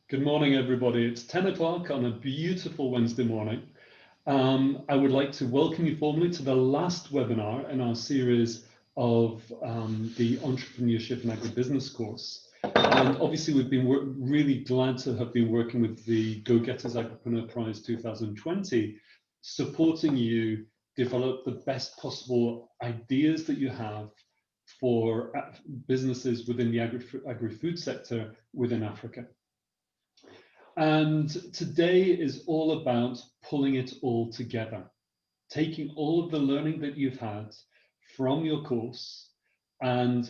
Good morning, everybody. It's 10 o'clock on a beautiful Wednesday morning. I would like to welcome you formally to the last webinar in our series of the Entrepreneurship and Agribusiness course. And obviously, we've been really glad to have been working with the Go-Getters Agripreneur Prize 2020, supporting you develop the best possible ideas that you have for businesses within the agri-food sector within Africa. And today is all about pulling it all together, taking all of the learning that you've had from your course and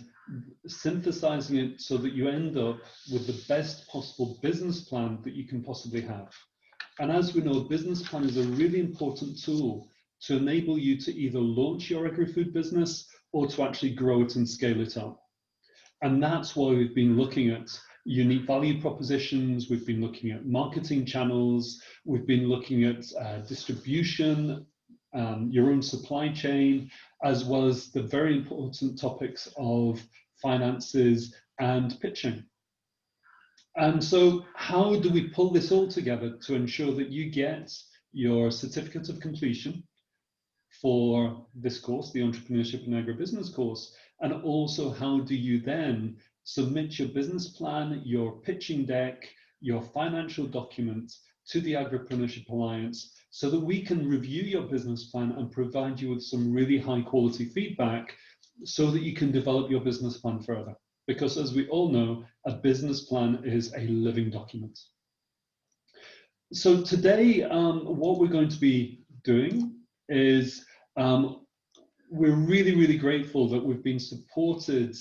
synthesizing it so that you end up with the best possible business plan that you can possibly have. And as we know, a business plan is a really important tool to enable you to either launch your agri-food business or to actually grow it and scale it up. And that's why we've been looking at unique value propositions, we've been looking at marketing channels, we've been looking at distribution, your own supply chain, as well as the very important topics of finances and pitching. And so how do we pull this all together to ensure that you get your certificate of completion for this course, the Entrepreneurship and Agribusiness course, and also how do you then submit your business plan, your pitching deck, your financial documents to the Agripreneurship Alliance so that we can review your business plan and provide you with some really high quality feedback so that you can develop your business plan further. Because as we all know, a business plan is a living document. So today, what we're going to be doing is we're really grateful that we've been supported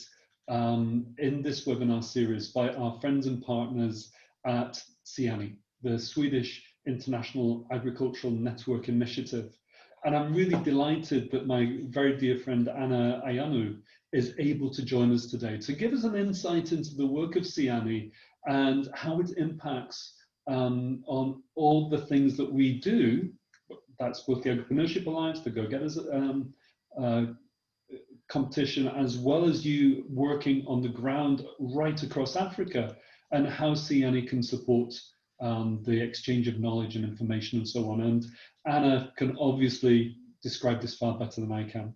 in this webinar series by our friends and partners at SIANI, the Swedish International Agricultural Network Initiative. And I'm really delighted that my very dear friend Anna Ayanu is able to join us today to give us an insight into the work of SIANI and how it impacts on all the things that we do. That's both the Agripreneurship Alliance, the Go-Getters competition, as well as you working on the ground right across Africa, and how SIANI can support the exchange of knowledge and information and so on. And Anna can obviously describe this far better than I can.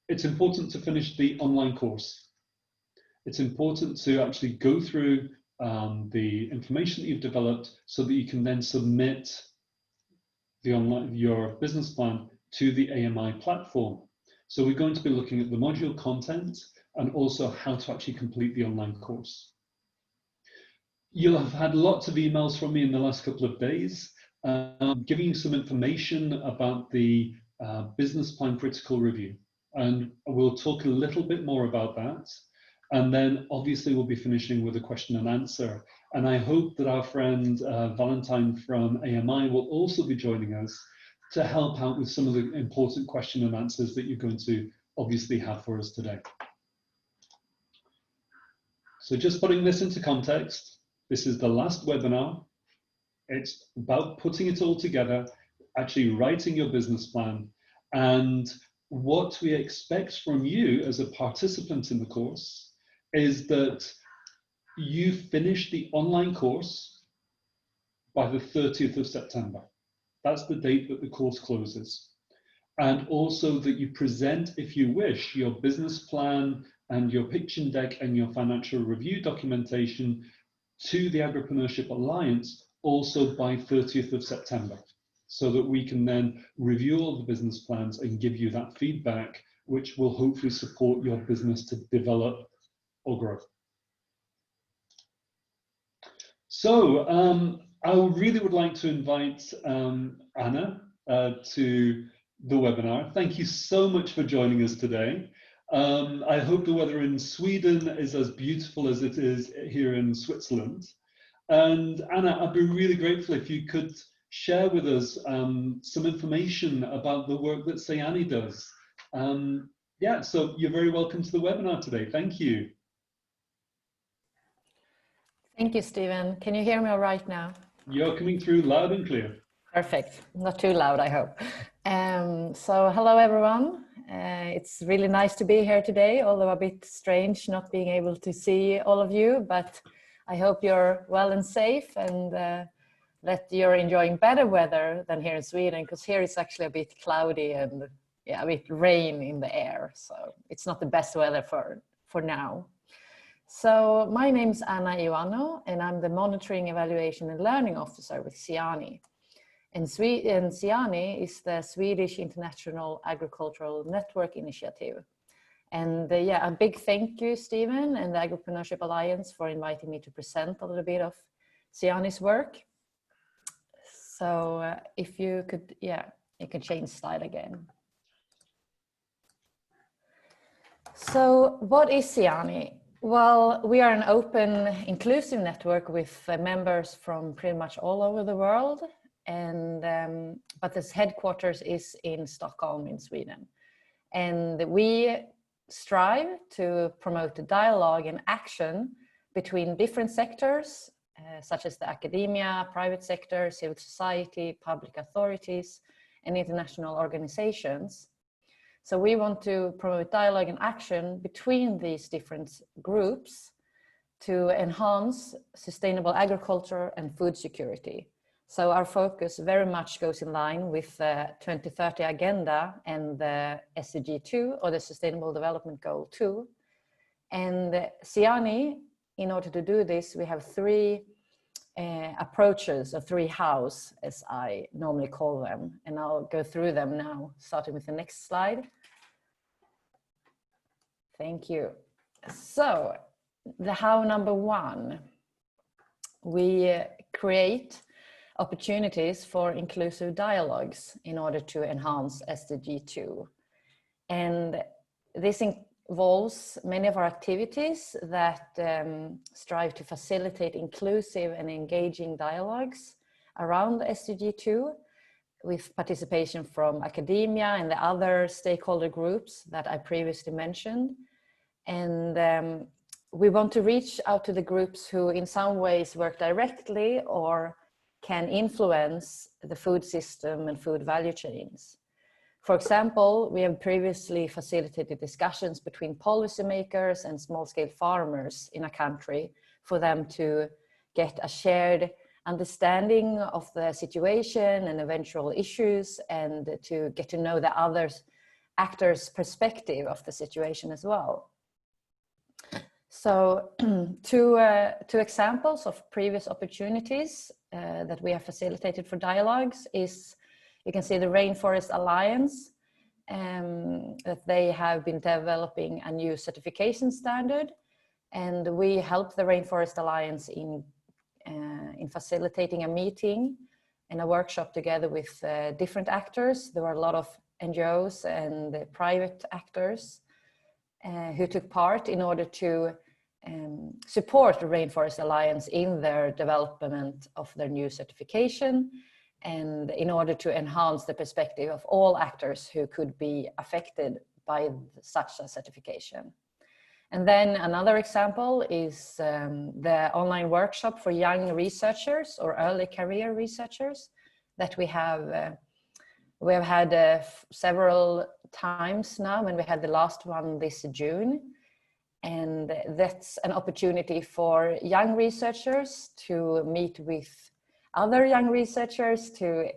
It's important to finish the online course. It's important to actually go through the information that you've developed so that you can then submit your business plan to the AMI platform. So we're going to be looking at the module content and also how to actually complete the online course. You'll have had lots of emails from me in the last couple of days, giving you some information about the business plan critical review. And we'll talk a little bit more about that. And then obviously we'll be finishing with a question and answer. And I hope that our friend Valentine from AMI will also be joining us to help out with some of the important question and answers that you're going to obviously have for us today. So just putting this into context, this is the last webinar. It's about putting it all together, actually writing your business plan, and what we expect from you as a participant in the course is that you finish the online course by the 30th of September. That's the date that the course closes. And also that you present, if you wish, your business plan and your pitching deck and your financial review documentation to the Agripreneurship Alliance also by 30th of September, so that we can then review all the business plans and give you that feedback, which will hopefully support your business to develop or grow. So I really would like to invite Anna to the webinar. Thank you so much for joining us today. I hope the weather in Sweden is as beautiful as it is here in Switzerland. And Anna, I'd be really grateful if you could share with us some information about the work that SIANI does. Yeah, so you're very welcome to the webinar today. Thank you. Thank you, Stephen. Can you hear me all right now? You're coming through loud and clear. Perfect. Not too loud, I hope. So hello, everyone. It's really nice to be here today, although a bit strange not being able to see all of you, but I hope you're well and safe, and that you're enjoying better weather than here in Sweden, because here it's actually a bit cloudy and yeah, a bit rain in the air. So it's not the best weather for now. So my name's Anna Ioannou, and I'm the Monitoring, Evaluation and Learning Officer with SIANI. And SIANI is the Swedish International Agricultural Network Initiative. And yeah, a big thank you, Stephen and the Agripreneurship Alliance, for inviting me to present a little bit of SIANI's work. So if you could, yeah, you can change slide again. So what is SIANI? Well, we are an open, inclusive network with members from pretty much all over the world. And but this headquarters is in Stockholm in Sweden. And we strive to promote a dialogue and action between different sectors, such as the academia, private sector, civil society, public authorities, and international organizations. So we want to promote dialogue and action between these different groups to enhance sustainable agriculture and food security. So our focus very much goes in line with the 2030 agenda and the SDG 2, or the Sustainable Development Goal 2. And SIANI, in order to do this, we have three approaches, or three hows, as I normally call them. And I'll go through them now, starting with the next slide. Thank you. So the how number one, we create opportunities for inclusive dialogues in order to enhance SDG 2. And this involves many of our activities that strive to facilitate inclusive and engaging dialogues around SDG 2, with participation from academia and the other stakeholder groups that I previously mentioned. And we want to reach out to the groups who in some ways work directly or can influence the food system and food value chains. For example, we have previously facilitated discussions between policymakers and small-scale farmers in a country for them to get a shared understanding of the situation and eventual issues, and to get to know the other actors' perspective of the situation as well. So two examples of previous opportunities that we have facilitated for dialogues is, you can see the Rainforest Alliance, that they have been developing a new certification standard, and we helped the Rainforest Alliance in facilitating a meeting and a workshop together with different actors. There were a lot of NGOs and private actors who took part in order to support the Rainforest Alliance in their development of their new certification, and in order to enhance the perspective of all actors who could be affected by such a certification. And then another example is the online workshop for young researchers or early career researchers that we have had several times now, and we had the last one this June. And that's an opportunity for young researchers to meet with other young researchers to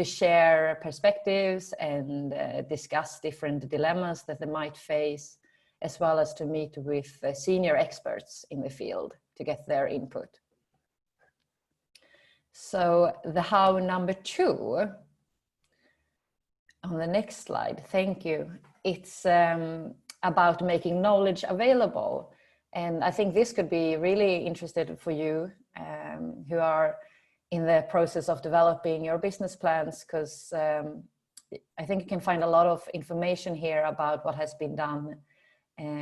share perspectives and discuss different dilemmas that they might face, as well as to meet with senior experts in the field to get their input. So the how number two, on the next slide, thank you. It's about making knowledge available. And I think this could be really interesting for you who are in the process of developing your business plans, because I think you can find a lot of information here about what has been done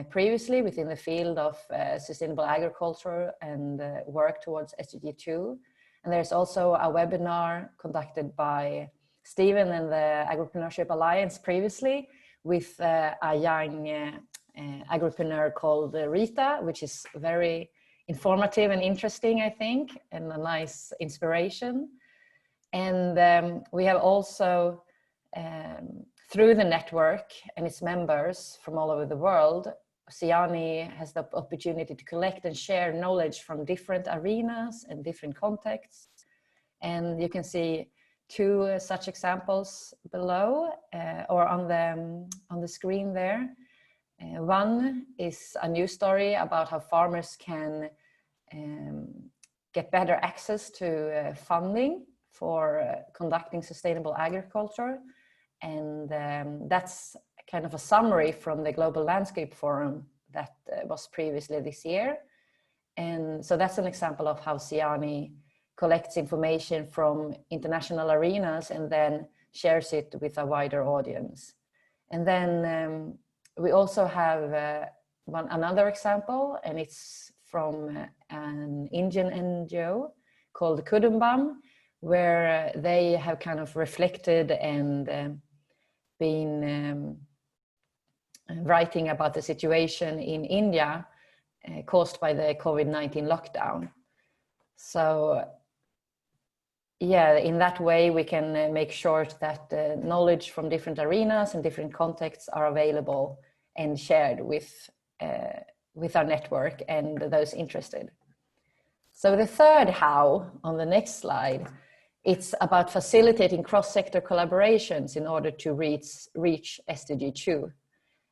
previously within the field of sustainable agriculture and work towards SDG 2. And there's also a webinar conducted by Stephen and the Agripreneurship Alliance previously with a young agripreneur called Rita, which is very informative and interesting, I think, and a nice inspiration. And we have also, through the network and its members from all over the world, CIANI has the opportunity to collect and share knowledge from different arenas and different contexts. And you can see two such examples below or on the screen there. One is a news story about how farmers can get better access to funding for conducting sustainable agriculture. And that's kind of a summary from the Global Landscape Forum that was previously this year. And so that's an example of how CIANI collects information from international arenas and then shares it with a wider audience. And then we also have another example, and it's from an Indian NGO called Kudumbam, where they have kind of reflected and been writing about the situation in India caused by the COVID-19 lockdown. So yeah, in that way we can make sure that knowledge from different arenas and different contexts are available and shared with our network and those interested. So the third how on the next slide, it's about facilitating cross-sector collaborations in order to reach SDG 2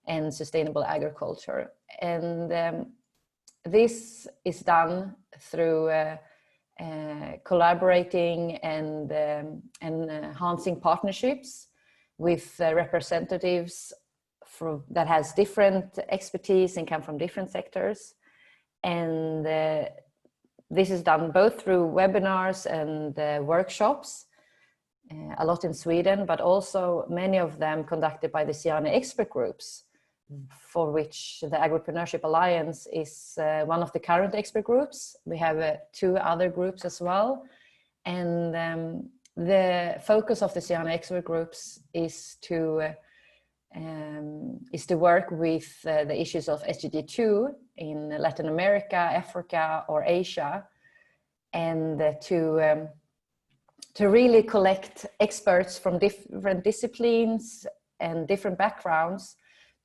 and sustainable agriculture. And this is done through collaborating and enhancing partnerships with representatives that has different expertise and come from different sectors. And this is done both through webinars and workshops, a lot in Sweden, but also many of them conducted by the CIANI expert groups, for which the Agripreneurship Alliance is one of the current expert groups. We have 2 other groups as well. And the focus of the CIANI expert groups is to work with the issues of SDG 2 in Latin America, Africa, or Asia, and to really collect experts from different disciplines and different backgrounds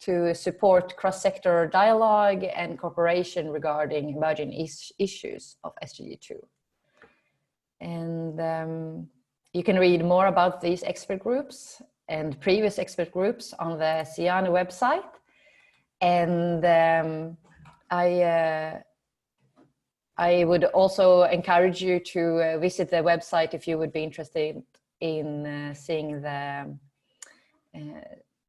to support cross-sector dialogue and cooperation regarding emerging issues of SDG 2. And you can read more about these expert groups and previous expert groups on the CIANI website. And I would also encourage you to visit the website if you would be interested in seeing the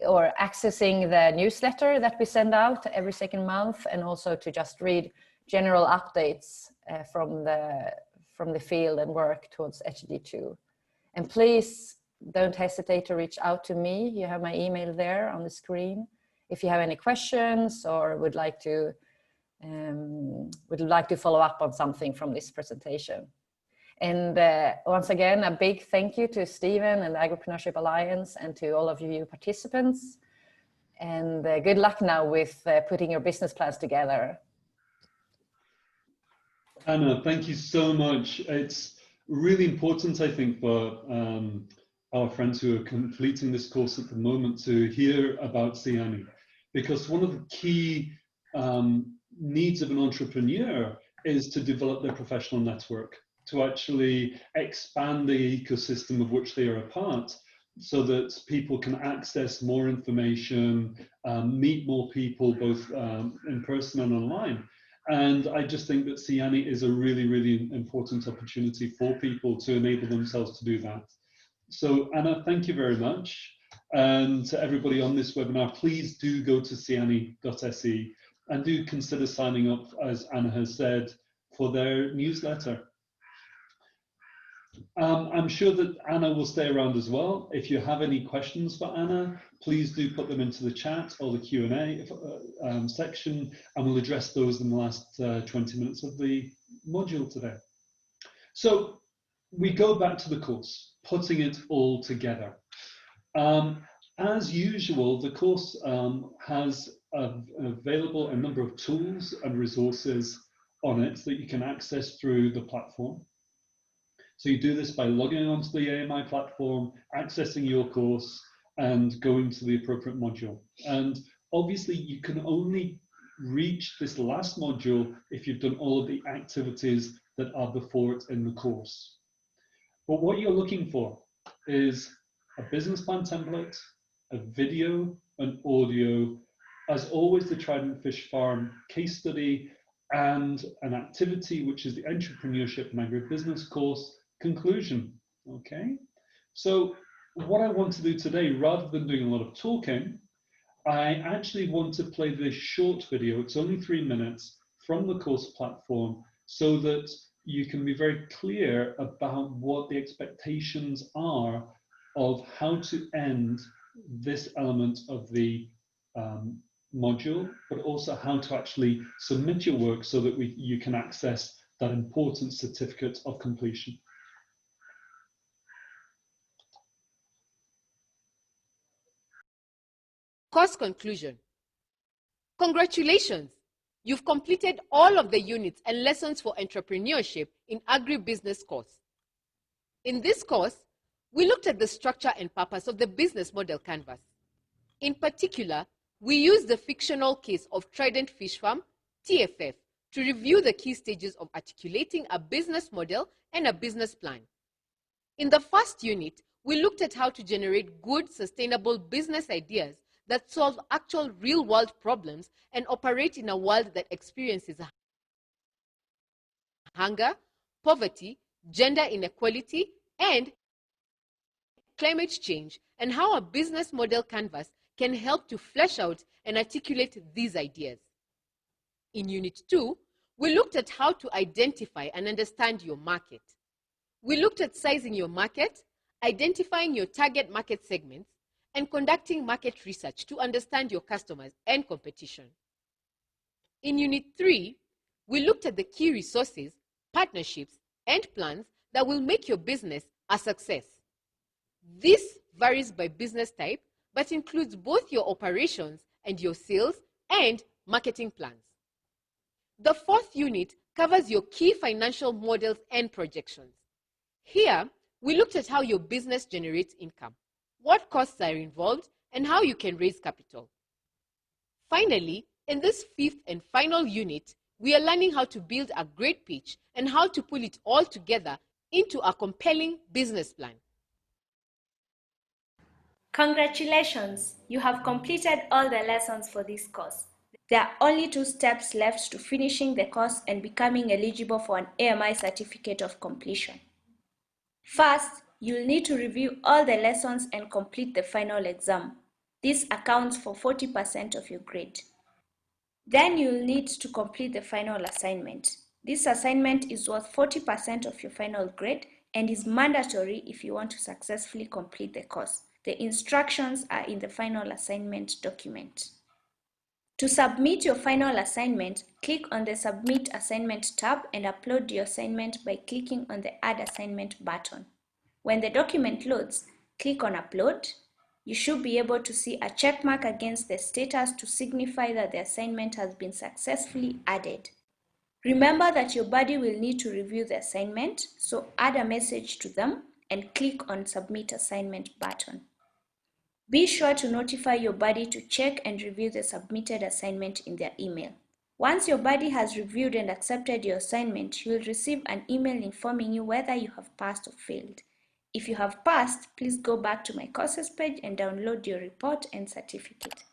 or accessing the newsletter that we send out every second month, and also to just read general updates from the field and work towards SDG 2. And please don't hesitate to reach out to me. You have my email there on the screen. If you have any questions or would like to follow up on something from this presentation. And once again, a big thank you to Stephen and the Agripreneurship Alliance and to all of you participants. And good luck now with putting your business plans together. Anna, thank you so much. It's really important, I think, for our friends who are completing this course at the moment to hear about CIANI, because one of the key needs of an entrepreneur is to develop their professional network, to actually expand the ecosystem of which they are a part, so that people can access more information, meet more people, both in person and online. And I just think that CIANI is a really, really important opportunity for people to enable themselves to do that. So Anna, thank you very much. And to everybody on this webinar, please do go to ciani.se and do consider signing up, as Anna has said, for their newsletter. I'm sure that Anna will stay around as well. If you have any questions for Anna, please do put them into the chat or the Q&A section, and we'll address those in the last 20 minutes of the module today. So we go back to the course, putting it all together. As usual, the course has available a number of tools and resources on it that you can access through the platform. So you do this by logging onto the AMI platform, accessing your course, and going to the appropriate module. And obviously, you can only reach this last module if you've done all of the activities that are before it in the course. But what you're looking for is a business plan template, a video, an audio, as always, the Trident Fish Farm case study, and an activity, which is the Entrepreneurship and Agribusiness course conclusion. Okay, so what I want to do today, rather than doing a lot of talking, I actually want to play this short video. It's only 3 minutes from the course platform so that you can be very clear about what the expectations are of how to end this element of the module, but also how to actually submit your work so that you can access that important certificate of completion. Course conclusion. Congratulations! You've completed all of the units and lessons for entrepreneurship in agribusiness course. In this course, we looked at the structure and purpose of the business model canvas. In particular, we used the fictional case of Trident Fish Farm, TFF, to review the key stages of articulating a business model and a business plan. In the first unit, we looked at how to generate good, sustainable business ideas that solve actual real-world problems and operate in a world that experiences hunger, poverty, gender inequality, and climate change, and how a business model canvas can help to flesh out and articulate these ideas. In Unit 2, we looked at how to identify and understand your market. We looked at sizing your market, identifying your target market segments, and conducting market research to understand your customers and competition. In Unit 3, we looked at the key resources, partnerships, and plans that will make your business a success. This varies by business type, but includes both your operations and your sales and marketing plans. The fourth unit covers your key financial models and projections. Here, we looked at how your business generates income, what costs are involved, and how you can raise capital. Finally, in this fifth and final unit, we are learning how to build a great pitch and how to pull it all together into a compelling business plan. Congratulations! You have completed all the lessons for this course. There are only 2 steps left to finishing the course and becoming eligible for an AMI certificate of completion. First, you'll need to review all the lessons and complete the final exam. This accounts for 40% of your grade. Then you'll need to complete the final assignment. This assignment is worth 40% of your final grade and is mandatory if you want to successfully complete the course. The instructions are in the final assignment document. To submit your final assignment, click on the Submit Assignment tab and upload your assignment by clicking on the Add Assignment button. When the document loads, click on Upload. You should be able to see a check mark against the status to signify that the assignment has been successfully added. Remember that your buddy will need to review the assignment, so add a message to them and click on Submit Assignment button. Be sure to notify your buddy to check and review the submitted assignment in their email. Once your buddy has reviewed and accepted your assignment, you will receive an email informing you whether you have passed or failed. If you have passed, please go back to my courses page and download your report and certificate.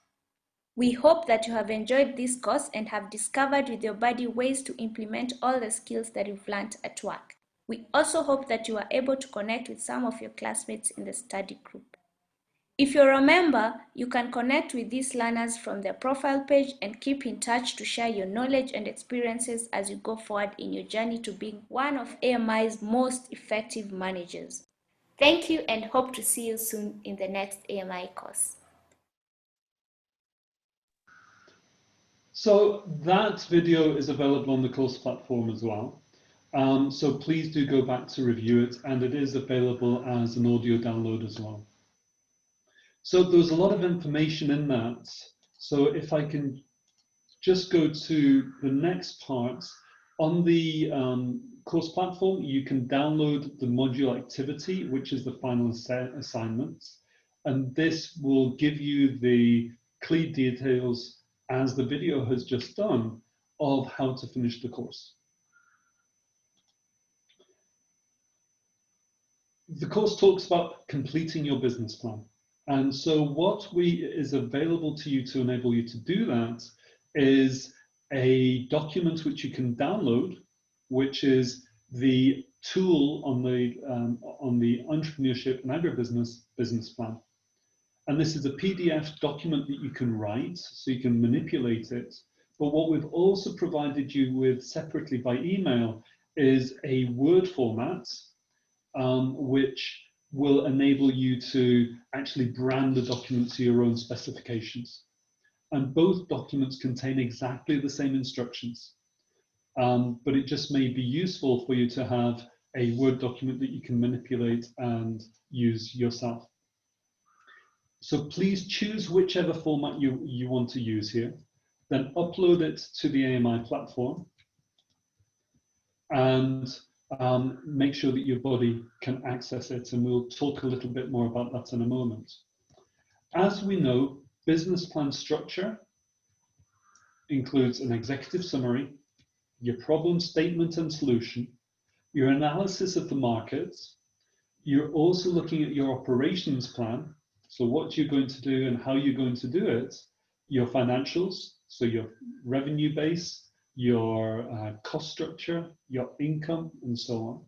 We hope that you have enjoyed this course and have discovered with your buddy ways to implement all the skills that you've learned at work. We also hope that you are able to connect with some of your classmates in the study group. If you're a member, you can connect with these learners from their profile page and keep in touch to share your knowledge and experiences as you go forward in your journey to being one of AMI's most effective managers. Thank you and hope to see you soon in the next AMI course. So that video is available on the course platform as well. So please do go back to review it, and it is available as an audio download as well. So there's a lot of information in that. So if I can just go to the next part, on the course platform, you can download the module activity, which is the final assignment. And this will give you the clear details as the video has just done, of how to finish the course. The course talks about completing your business plan. And so what is available to you to enable you to do that is a document which you can download, which is the tool on the Entrepreneurship and Agribusiness business plan. And this is a PDF document that you can write, so you can manipulate it. But what we've also provided you with separately by email is a Word format, which will enable you to actually brand the document to your own specifications. And both documents contain exactly the same instructions, but it just may be useful for you to have a Word document that you can manipulate and use yourself. So please choose whichever format you want to use here, then upload it to the AMI platform, and make sure that your body can access it, and we'll talk a little bit more about that in a moment. As we know, business plan structure includes an executive summary, your problem statement and solution, your analysis of the market. You're also looking at your operations plan, so what you're going to do and how you're going to do it, your financials, so your revenue base, your cost structure, your income, and so on.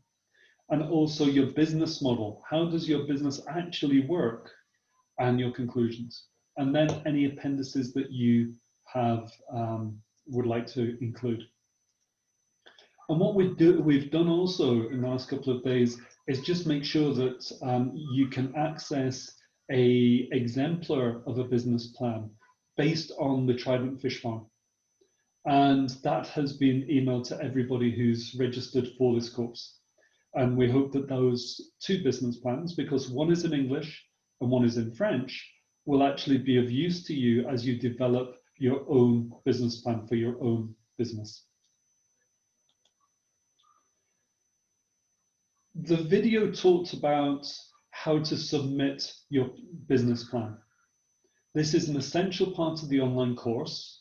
And also your business model. How does your business actually work? And your conclusions. And then any appendices that you have would like to include. And what we've done also in the last couple of days is just make sure that you can access an exemplar of a business plan based on the Trident Fish Farm. And that has been emailed to everybody who's registered for this course. And we hope that those two business plans, because one is in English and one is in French, will actually be of use to you as you develop your own business plan for your own business. The video talked about how to submit your business plan. This is an essential part of the online course.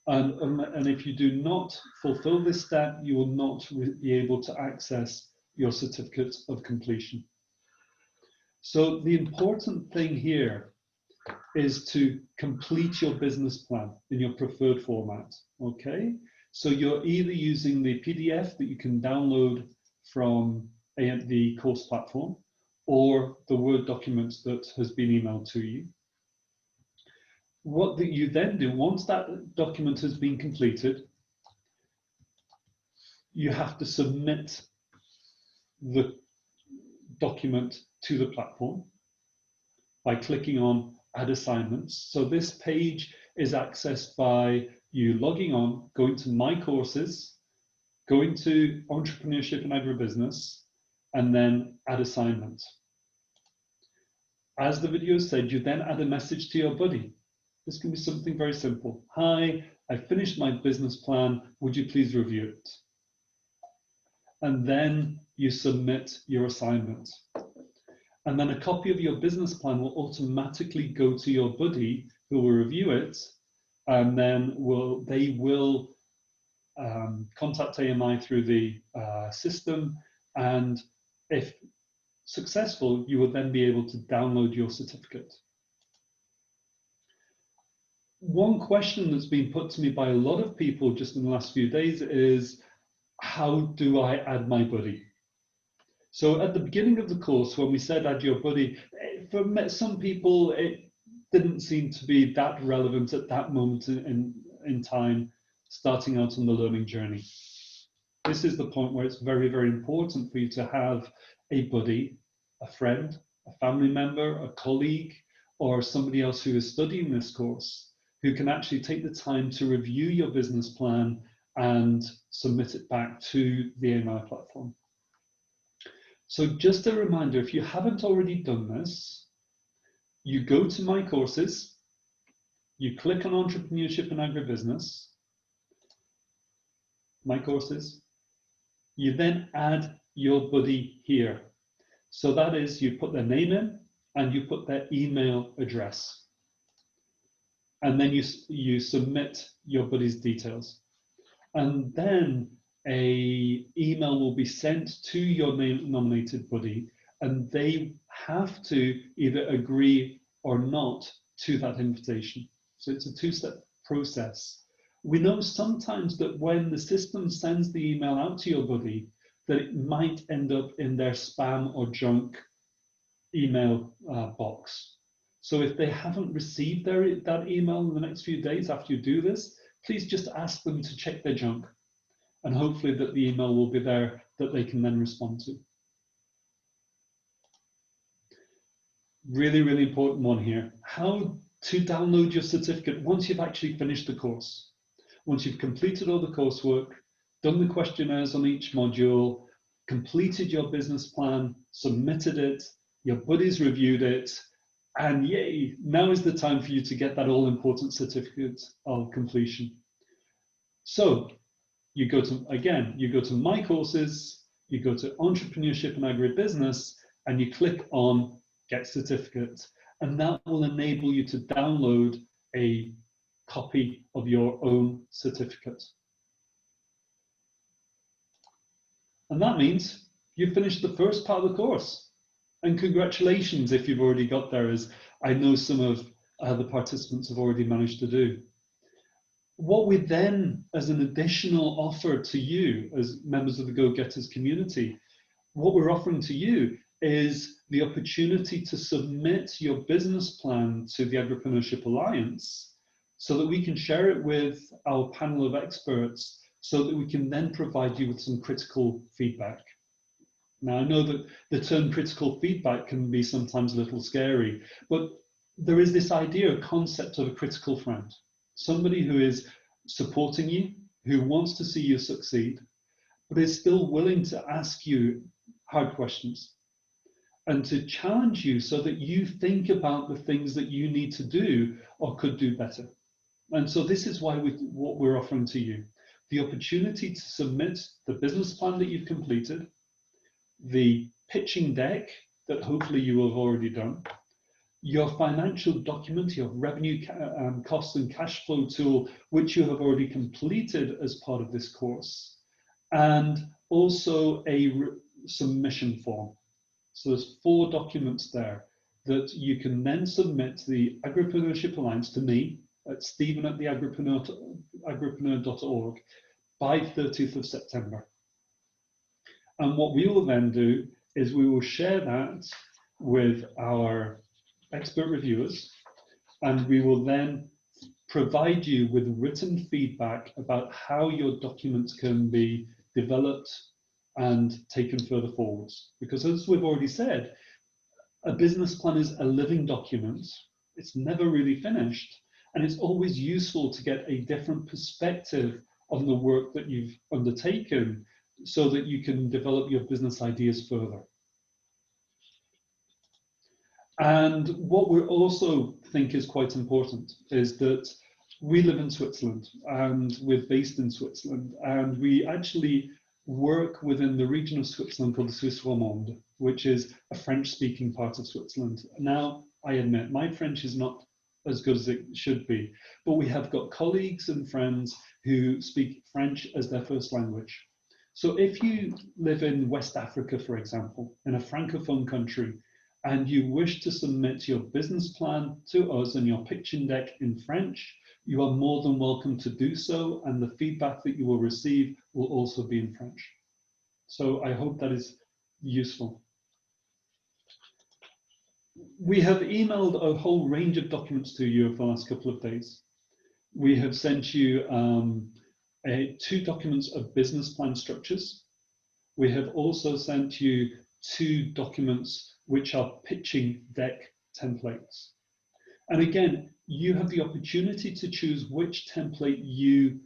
And if you do not fulfill this step, you will not be able to access your certificate of completion. So the important thing here is to complete your business plan in your preferred format, okay? So you're either using the PDF that you can download from the course platform, or the Word document that has been emailed to you. What you then do, once that document has been completed, you have to submit the document to the platform by clicking on Add Assignments. So this page is accessed by you logging on, going to My Courses, going to Entrepreneurship and Agribusiness, and then Add Assignment. As the video said, you then add a message to your buddy. This can be something very simple. Hi, I finished my business plan. Would you please review it? And then you submit your assignment. And then a copy of your business plan will automatically go to your buddy who will review it. And then they will contact AMI through the system. And if successful, you will then be able to download your certificate. One question that's been put to me by a lot of people just in the last few days is, how do I add my buddy? So at the beginning of the course, when we said add your buddy, for some people, it didn't seem to be that relevant at that moment in time, starting out on the learning journey. This is the point where it's very, very important for you to have a buddy, a friend, a family member, a colleague, or somebody else who is studying this course, who can actually take the time to review your business plan and submit it back to the AMI platform. So just a reminder, if you haven't already done this, you go to My Courses, you click on Entrepreneurship and Agribusiness, My Courses, you then add your buddy here. So that is, you put their name in and you put their email address. and then you submit your buddy's details. And then a email will be sent to your nominated buddy, and they have to either agree or not to that invitation. So it's a two-step process. We know sometimes that when the system sends the email out to your buddy, that it might end up in their spam or junk email box. So if they haven't received that email in the next few days after you do this, please just ask them to check their junk, and hopefully that the email will be there that they can then respond to. Really, really important one here. How to download your certificate once you've actually finished the course. Once you've completed all the coursework, done the questionnaires on each module, completed your business plan, submitted it, your buddies reviewed it, and yay, now is the time for you to get that all-important certificate of completion. So you go to My Courses, you go to Entrepreneurship and Agribusiness, and you click on Get Certificate, and that will enable you to download a copy of your own certificate. And that means you've finished the first part of the course. And congratulations if you've already got there, as I know some of the participants have already managed to do. What we then, as an additional offer to you as members of the Go-Getters community, what we're offering to you is the opportunity to submit your business plan to the Agripreneurship Alliance so that we can share it with our panel of experts so that we can then provide you with some critical feedback. Now, I know that the term critical feedback can be sometimes a little scary, but there is this idea, concept of a critical friend. Somebody who is supporting you, who wants to see you succeed, but is still willing to ask you hard questions and to challenge you so that you think about the things that you need to do or could do better. And so this is why what we're offering to you, the opportunity to submit the business plan that you've completed, the pitching deck that hopefully you have already done, your financial document, your revenue costs and cash flow tool, which you have already completed as part of this course, and also a submission form. So there's 4 documents there that you can then submit to the Agripreneurship Alliance, to me, at stephen@theagripreneur.org by 30th of September. And what we will then do is we will share that with our expert reviewers, and we will then provide you with written feedback about how your documents can be developed and taken further forwards. Because as we've already said, a business plan is a living document. It's never really finished. And it's always useful to get a different perspective on the work that you've undertaken so that you can develop your business ideas further. And what we also think is quite important is that we live in Switzerland and we're based in Switzerland, and we actually work within the region of Switzerland called the Suisse Romande, which is a French-speaking part of Switzerland. Now, I admit, my French is not as good as it should be, but we have got colleagues and friends who speak French as their first language. So if you live in West Africa, for example, in a Francophone country, and you wish to submit your business plan to us and your pitching deck in French, you are more than welcome to do so, and the feedback that you will receive will also be in French. So I hope that is useful. We have emailed a whole range of documents to you over the last couple of days. We have sent you 2 documents of business plan structures. We have also sent you 2 documents which are pitching deck templates. And again, you have the opportunity to choose which template you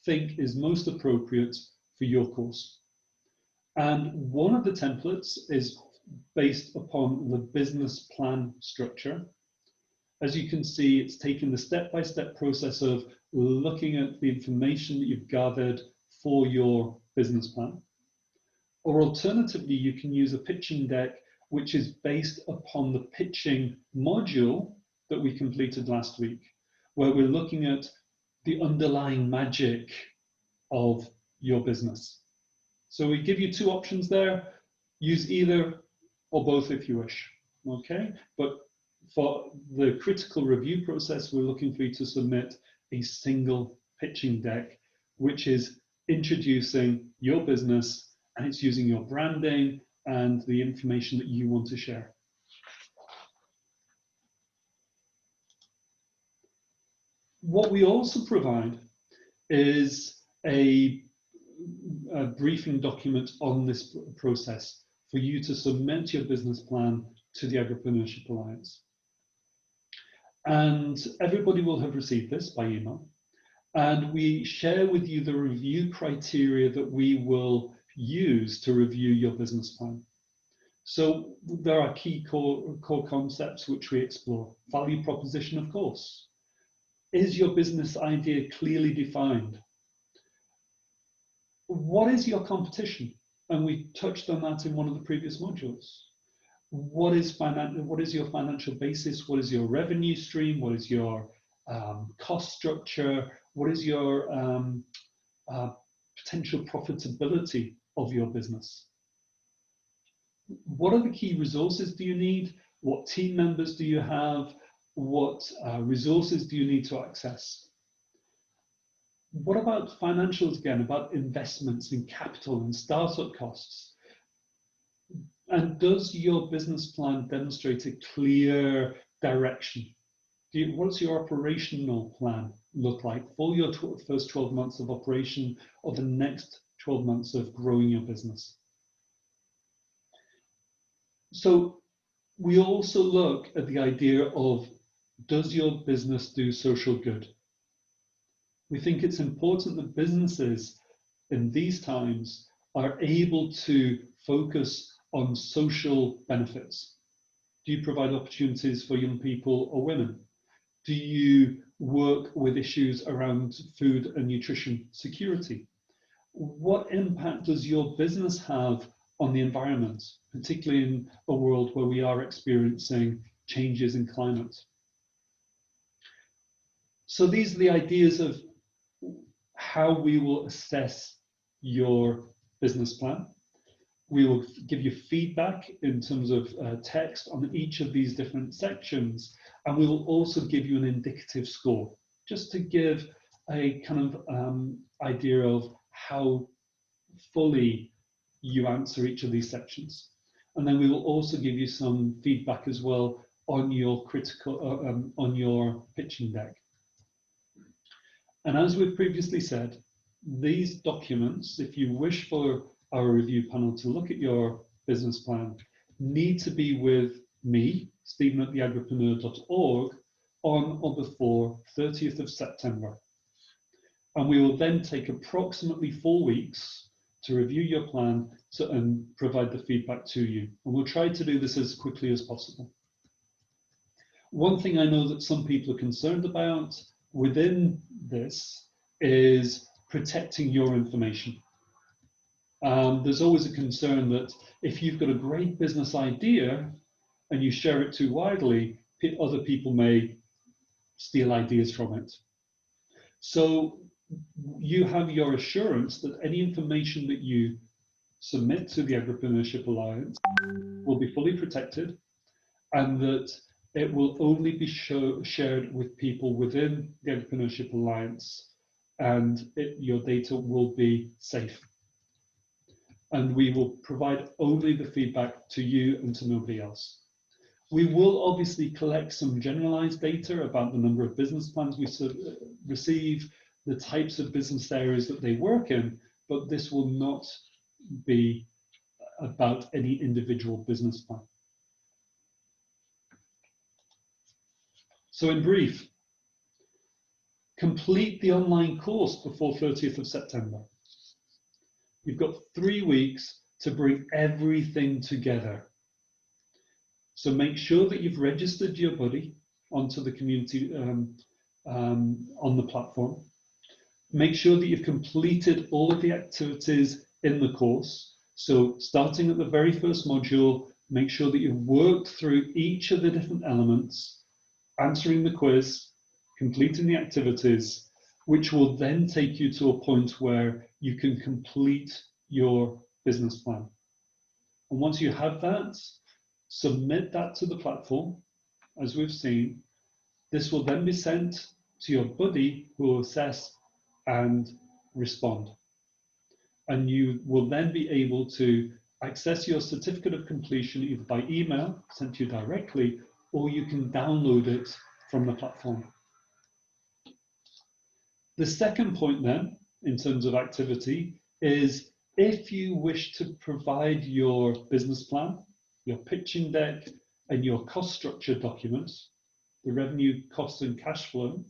think is most appropriate for your course. And one of the templates is based upon the business plan structure. As you can see, it's taken the step-by-step process of looking at the information that you've gathered for your business plan. Or alternatively, you can use a pitching deck which is based upon the pitching module that we completed last week, where we're looking at the underlying magic of your business. So we give you two options there. Use either or both if you wish, okay? But for the critical review process, we're looking for you to submit a single pitching deck, which is introducing your business, and it's using your branding and the information that you want to share. What we also provide is a briefing document on this process for you to submit your business plan to the Agripreneurship Alliance. And everybody will have received this by email. And we share with you the review criteria that we will use to review your business plan. So there are key core concepts which we explore. Value proposition, of course. Is your business idea clearly defined? What is your competition? And we touched on that in one of the previous modules. What is your financial basis? What is your revenue stream? What is your cost structure? What is your potential profitability of your business? What are the key resources do you need? What team members do you have? What resources do you need to access? What about financials again, about investments in capital and startup costs? And does your business plan demonstrate a clear direction? What's your operational plan look like for your first 12 months of operation or the next 12 months of growing your business? So we also look at the idea of, does your business do social good? We think it's important that businesses in these times are able to focus on social benefits. Do you provide opportunities for young people or women? Do you work with issues around food and nutrition security? What impact does your business have on the environment, particularly in a world where we are experiencing changes in climate? So these are the ideas of how we will assess your business plan. We will give you feedback in terms of text on each of these different sections, and we will also give you an indicative score, just to give a kind of idea of how fully you answer each of these sections. And then we will also give you some feedback as well on your on your pitching deck. And as we've previously said, these documents, if you wish for our review panel to look at your business plan, need to be with me, stephen@theagripreneur.org, on or before 30th of September. And we will then take approximately 4 weeks to review your plan and provide the feedback to you. And we'll try to do this as quickly as possible. One thing I know that some people are concerned about within this is protecting your information. There's always a concern that if you've got a great business idea and you share it too widely, other people may steal ideas from it. So you have your assurance that any information that you submit to the Agripreneurship Alliance will be fully protected, and that it will only be shared with people within the Agripreneurship Alliance, and your data will be safe. And we will provide only the feedback to you and to nobody else. We will obviously collect some generalized data about the number of business plans we receive, the types of business areas that they work in, but this will not be about any individual business plan. So in brief, complete the online course before 30th of September. You've got 3 weeks to bring everything together. So make sure that you've registered your buddy onto the community on the platform. Make sure that you've completed all of the activities in the course. So starting at the very first module, make sure that you've worked through each of the different elements, answering the quiz, completing the activities, which will then take you to a point where you can complete your business plan. And once you have that, submit that to the platform, as we've seen. This will then be sent to your buddy who will assess and respond. And you will then be able to access your certificate of completion either by email, sent to you directly, or you can download it from the platform. The second point then, in terms of activity, is if you wish to provide your business plan, your pitching deck, and your cost structure documents, the revenue, costs, and cash flow,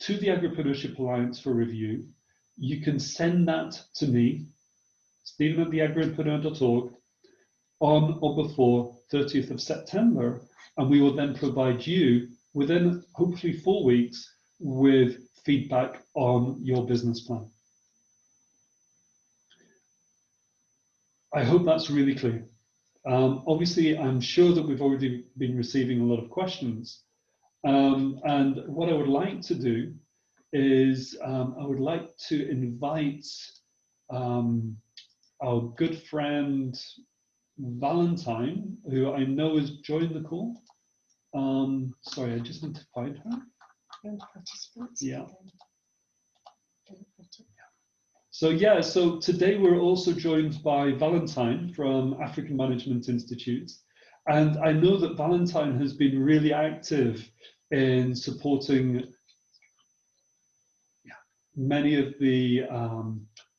to the Agripreneurship Alliance for review, you can send that to me, Stephen@theagripreneur.org, on or before 30th of September, and we will then provide you within hopefully 4 weeks with feedback on your business plan. I hope that's really clear. Obviously, I'm sure that we've already been receiving a lot of questions. And what I would like to do is I would like to invite our good friend Valentine, who I know has joined the call. Sorry, I just need to find her. Yeah. So today we're also joined by Valentine from African Management Institute. And I know that Valentine has been really active in supporting many of the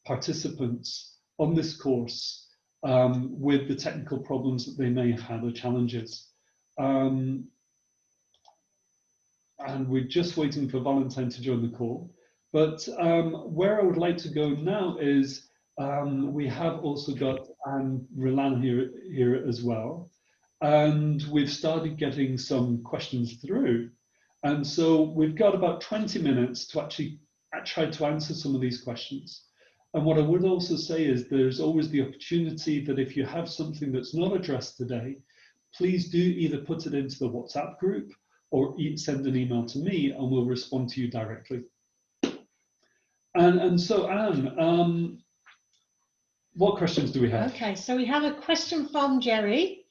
participants on this course with the technical problems that they may have had or challenges. And we're just waiting for Valentine to join the call. But where I would like to go now is we have also got Anne Rilan here as well. And we've started getting some questions through. And so we've got about 20 minutes to actually try to answer some of these questions. And what I would also say is there's always the opportunity that if you have something that's not addressed today, please do either put it into the WhatsApp group or send an email to me and we'll respond to you directly. And so Anne, what questions do we have? Okay, so we have a question from Jerry.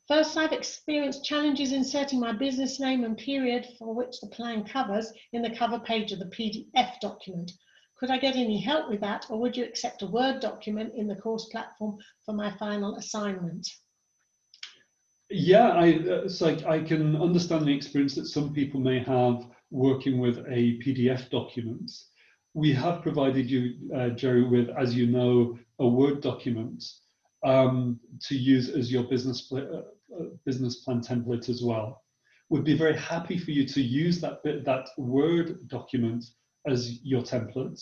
First, I've experienced challenges inserting my business name and period for which the plan covers in the cover page of the PDF document. Could I get any help with that, or would you accept a Word document in the course platform for my final assignment? Yeah, I can understand the experience that some people may have working with a PDF document. We have provided you, Jerry, with, as you know, a Word document to use as your business plan template as well. We'd be very happy for you to use that Word document as your template.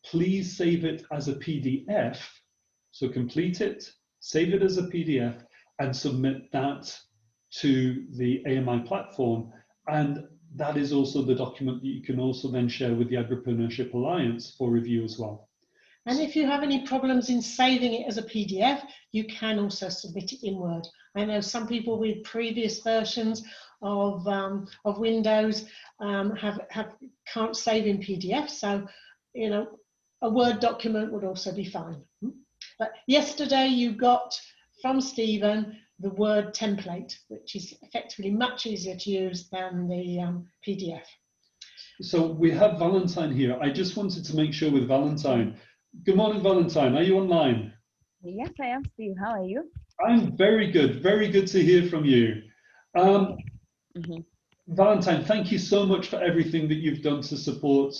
Please save it as a PDF. So complete it, save it as a PDF, and submit that to the AMI platform. And that is also the document that you can also then share with the Agripreneurship Alliance for review as well. And if you have any problems in saving it as a PDF, you can also submit it in Word. I know some people with previous versions of Windows can't save in PDF, so you know a Word document would also be fine. But yesterday you got from Stephen the Word template, which is effectively much easier to use than the PDF. So we have Valentine here. I just wanted to make sure with Valentine. Good morning, Valentine. Are you online? Yes, I am, Steve. How are you? I'm very good. Very good to hear from you. Valentine, thank you so much for everything that you've done to support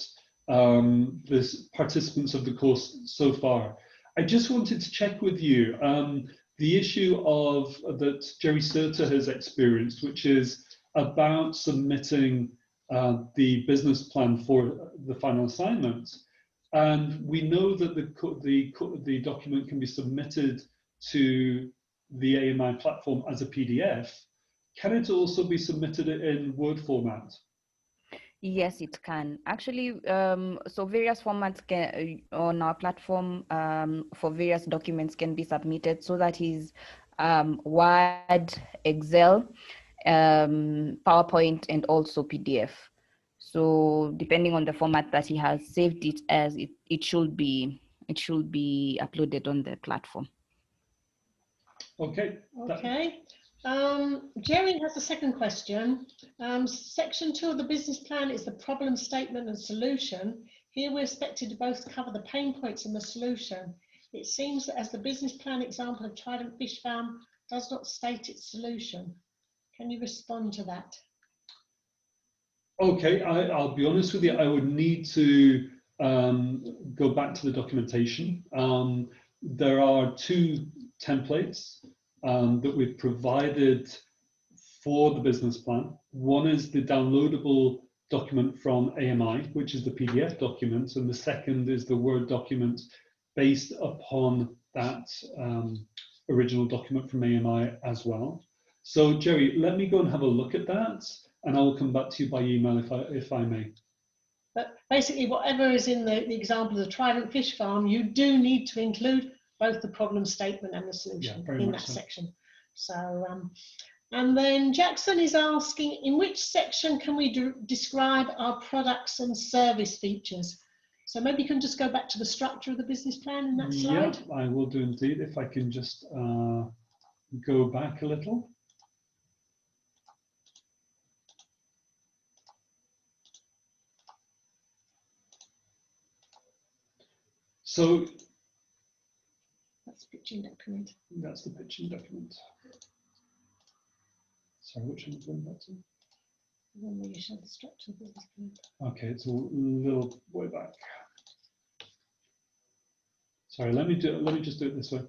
the participants of the course so far. I just wanted to check with you the issue of that Jerry Serta has experienced, which is about submitting the business plan for the final assignment. And we know that the document can be submitted to the AMI platform as a PDF. Can it also be submitted in Word format? Yes, it can. Actually, so various formats on our platform for various documents can be submitted. So that is Word, Excel, PowerPoint, and also PDF. So depending on the format that he has saved it as, it should be uploaded on the platform. Okay. Okay. Jerry has a second question. Section 2 of the business plan is the problem statement and solution. Here we're expected to both cover the pain points and the solution. It seems that as the business plan example of Trident Fish Farm does not state its solution. Can you respond to that? Okay, I'll be honest with you, I would need to go back to the documentation. There are two templates that we've provided for the business plan. One is the downloadable document from AMI, which is the PDF document, and the second is the Word document based upon that original document from AMI as well. So Jerry, let me go and have a look at that, and I will come back to you by email if I may. But basically, whatever is in the example of the Trident Fish Farm, you do need to include both the problem statement and the solution in that section. So, and then Jackson is asking, in which section can we describe our products and service features? So maybe you can just go back to the structure of the business plan in that slide. Yeah, I will do indeed, if I can just go back a little. So that's the pitching document. That's the pitching document. Sorry, which one is going back to? When you show the structure of the business plan. Okay, it's a little way back. Sorry, let me just do it this way.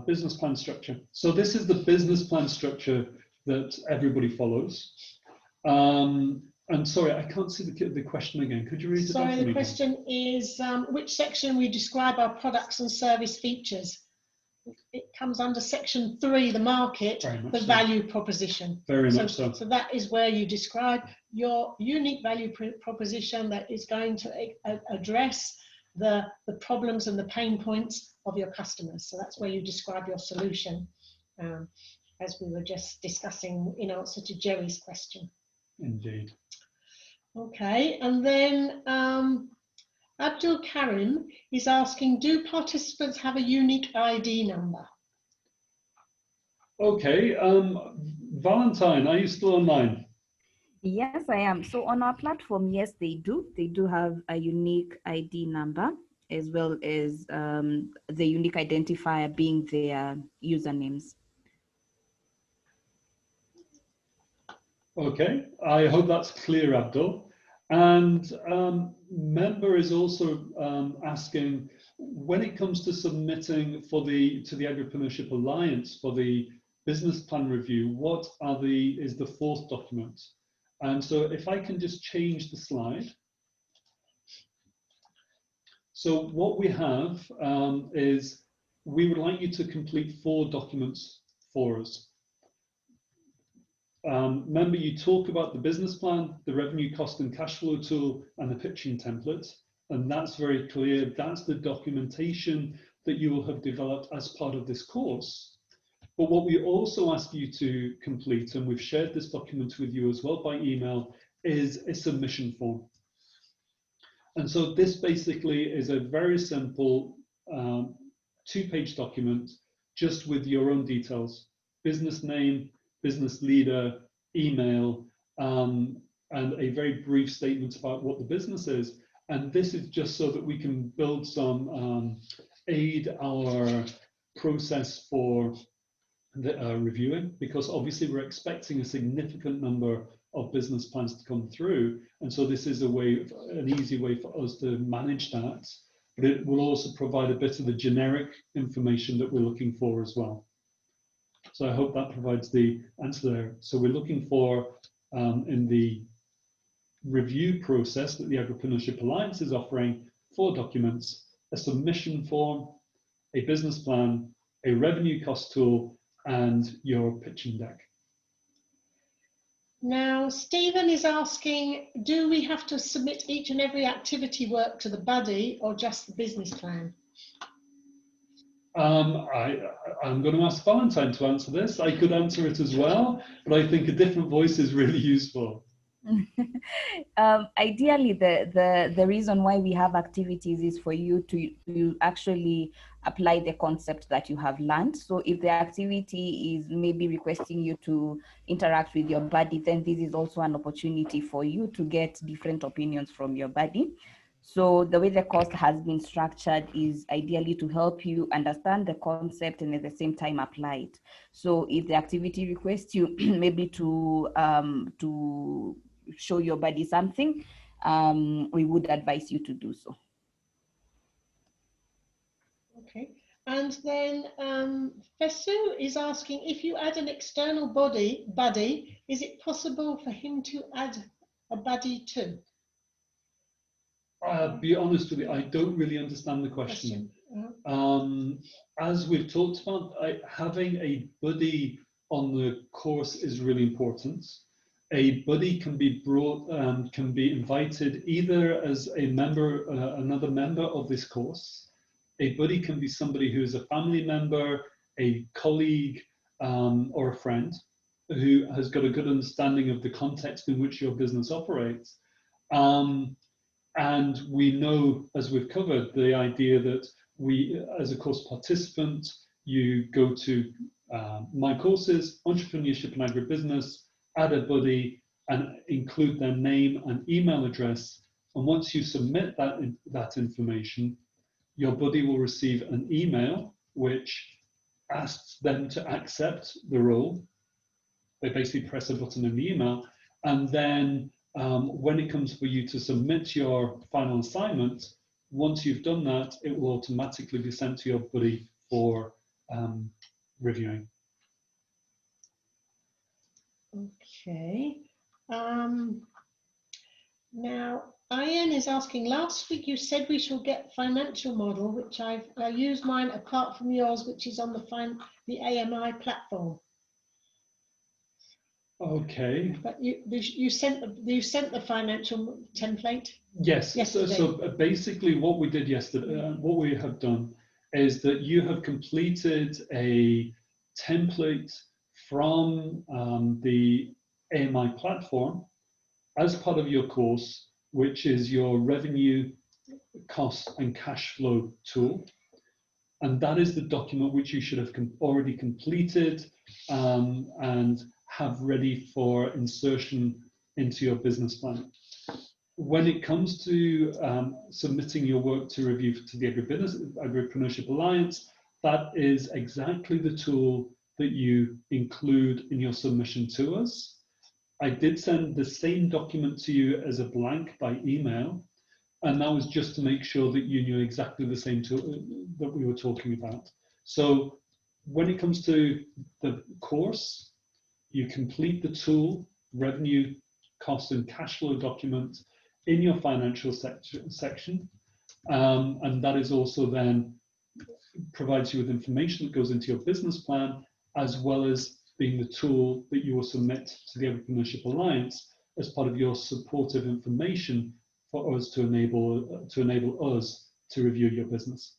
Business plan structure. So this is the business plan structure that everybody follows. And sorry, I can't see the question again. Could you read it? Sorry, the question is which section we describe our products and service features? It comes under section 3, the market, the value proposition. Very much so. So that is where you describe your unique value proposition that is going to address the problems and the pain points of your customers. So that's where you describe your solution, as we were just discussing in answer to Jerry's question. Indeed. Okay, and then Abdul Karim is asking, do participants have a unique ID number? Okay, Valentine, are you still online? Yes, I am. So on our platform, yes, they do. They do have a unique ID number, as well as the unique identifier being their usernames. Okay, I hope that's clear, Abdul. And member is also asking, when it comes to submitting to the Agripreneurship Alliance for the business plan review, what is the fourth document? And so if I can just change the slide. So what we have is we would like you to complete 4 documents for us. Remember, you talk about the business plan, the revenue, cost and cash flow tool, and the pitching template. And that's very clear. That's the documentation that you will have developed as part of this course. But what we also ask you to complete, and we've shared this document with you as well by email, is a submission form. And so this basically is a very simple 2-page document, just with your own details: business name, business leader, email, and a very brief statement about what the business is. And this is just so that we can build some aid our process for the reviewing, because obviously we're expecting a significant number of business plans to come through. And so this is an easy way for us to manage that, but it will also provide a bit of the generic information that we're looking for as well. So I hope that provides the answer there. So we're looking for, in the review process that the Agripreneurship Alliance is offering, 4 documents: a submission form, a business plan, a revenue cost tool, and your pitching deck. Now, Stephen is asking, do we have to submit each and every activity work to the buddy or just the business plan? I'm going to ask Valentine to answer this. I could answer it as well, but I think a different voice is really useful. Ideally, the reason why we have activities is for you to actually apply the concept that you have learned. So if the activity is maybe requesting you to interact with your buddy, then this is also an opportunity for you to get different opinions from your buddy. So the way the course has been structured is ideally to help you understand the concept and at the same time apply it. So if the activity requests you maybe to show your buddy something, we would advise you to do so. Okay, and then Fesu is asking, if you add an external buddy, is it possible for him to add a buddy too? I'll be honest with you, I don't really understand the question. As we've talked about, having a buddy on the course is really important. A buddy can be brought, can be invited either as a member, another member of this course. A buddy can be somebody who is a family member, a colleague, or a friend who has got a good understanding of the context in which your business operates. And we know, as we've covered, the idea that we, as a course participant, you go to my courses, entrepreneurship and agribusiness, add a buddy and include their name and email address. And once you submit that information, your buddy will receive an email which asks them to accept the role. They basically press a button in the email, and then when it comes for you to submit your final assignment, once you've done that, it will automatically be sent to your buddy for reviewing. Okay. Now, Ian is asking, last week you said we shall get financial model, which I used mine apart from yours, which is on the AMI platform. Okay. But you sent the financial template? Yes. So basically what we did yesterday, what we have done is that you have completed a template from the AMI platform as part of your course, which is your revenue, cost and cash flow tool. And that is the document which you should have already completed and have ready for insertion into your business plan. When it comes to submitting your work to review to the Agripreneurship Alliance, that is exactly the tool that you include in your submission to us. I did send the same document to you as a blank by email, and that was just to make sure that you knew exactly the same tool that we were talking about. So when it comes to the course, you complete the tool, revenue, cost and cash flow document in your financial section. And that is also then provides you with information that goes into your business plan, as well as being the tool that you will submit to the Agripreneurship Alliance as part of your supportive information for us to enable us to review your business.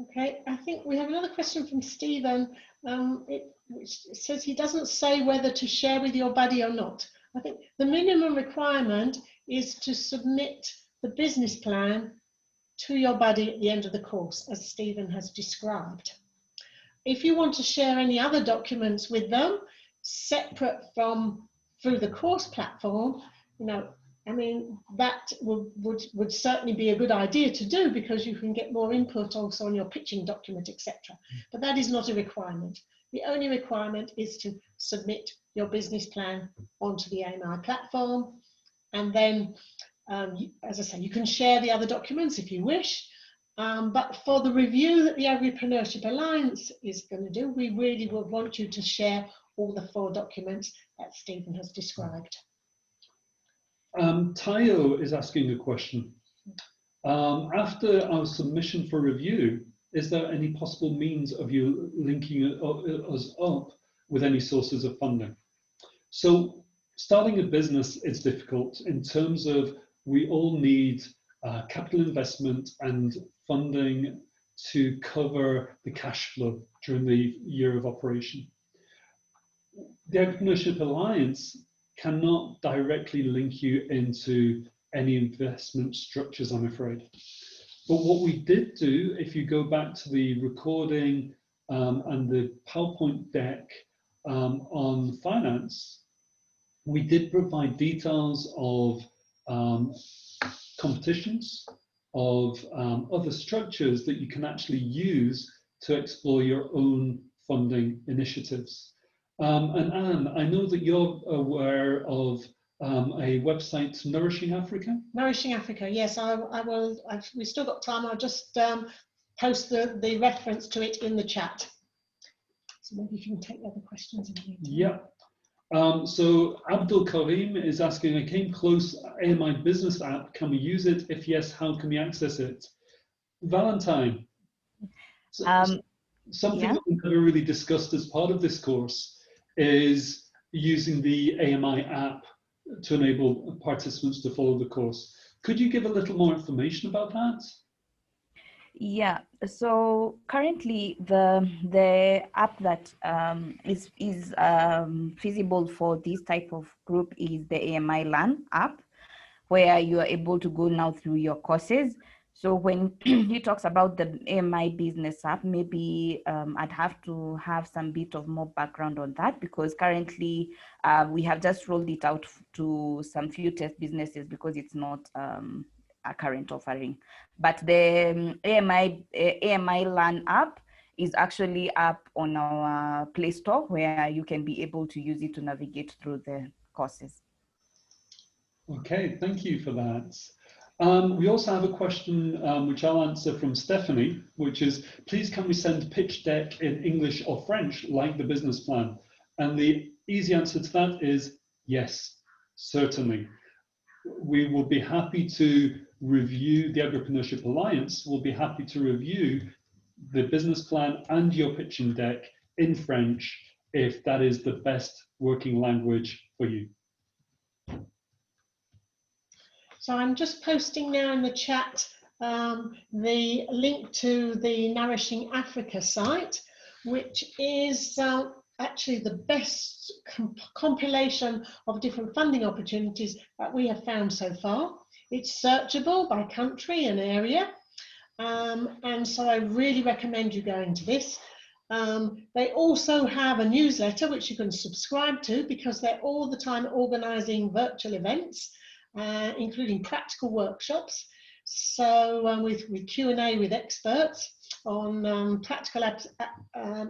Okay, I think we have another question from Stephen, which says he doesn't say whether to share with your buddy or not. I think the minimum requirement is to submit the business plan to your buddy at the end of the course, as Stephen has described. If you want to share any other documents with them, separate from through the course platform, I mean, that would certainly be a good idea to do, because you can get more input also on your pitching document, etc. But that is not a requirement. The only requirement is to submit your business plan onto the AMI platform. And then, as I say, you can share the other documents if you wish. But for the review that the Agripreneurship Alliance is going to do, we really would want you to share all the 4 documents that Stephen has described. Tayo is asking a question. After our submission for review, is there any possible means of you linking us up with any sources of funding? So starting a business is difficult in terms of we all need capital investment and funding to cover the cash flow during the year of operation. The Entrepreneurship Alliance cannot directly link you into any investment structures, I'm afraid. But what we did do, if you go back to the recording and the PowerPoint deck on finance, we did provide details of competitions, of other structures that you can actually use to explore your own funding initiatives. And Anne, I know that you're aware of a website, Nourishing Africa. Nourishing Africa, yes, I will. We've still got time. I'll just post the reference to it in the chat. So maybe if you can take the other questions in the meantime. Yeah. So Abdul Karim is asking, I came close, AMI business app, can we use it? If yes, how can we access it? Valentine, something yeah. that we've never really discussed as part of this course is using the AMI app to enable participants to follow the course. Could you give a little more information about that? Yeah, so currently the app that is feasible for this type of group is the AMI Learn app, where you are able to go now through your courses. So when he talks about the AMI business app, maybe I'd have to have some bit of more background on that, because currently we have just rolled it out to some few test businesses because it's not a current offering. But the AMI Learn app is actually up on our Play Store, where you can be able to use it to navigate through the courses. Okay, thank you for that. We also have a question which I'll answer from Stephanie, which is, please can we send pitch deck in English or French like the business plan? And the easy answer to that is yes, certainly. We will be happy to review the Entrepreneurship Alliance. We'll be happy to review the business plan and your pitching deck in French if that is the best working language for you. So I'm just posting now in the chat the link to the Nourishing Africa site, which is actually the best compilation of different funding opportunities that we have found so far. It's searchable by country and area, and so I really recommend you going to this. They also have a newsletter which you can subscribe to, because they're all the time organising virtual events, including practical workshops. So with Q&A with experts on practical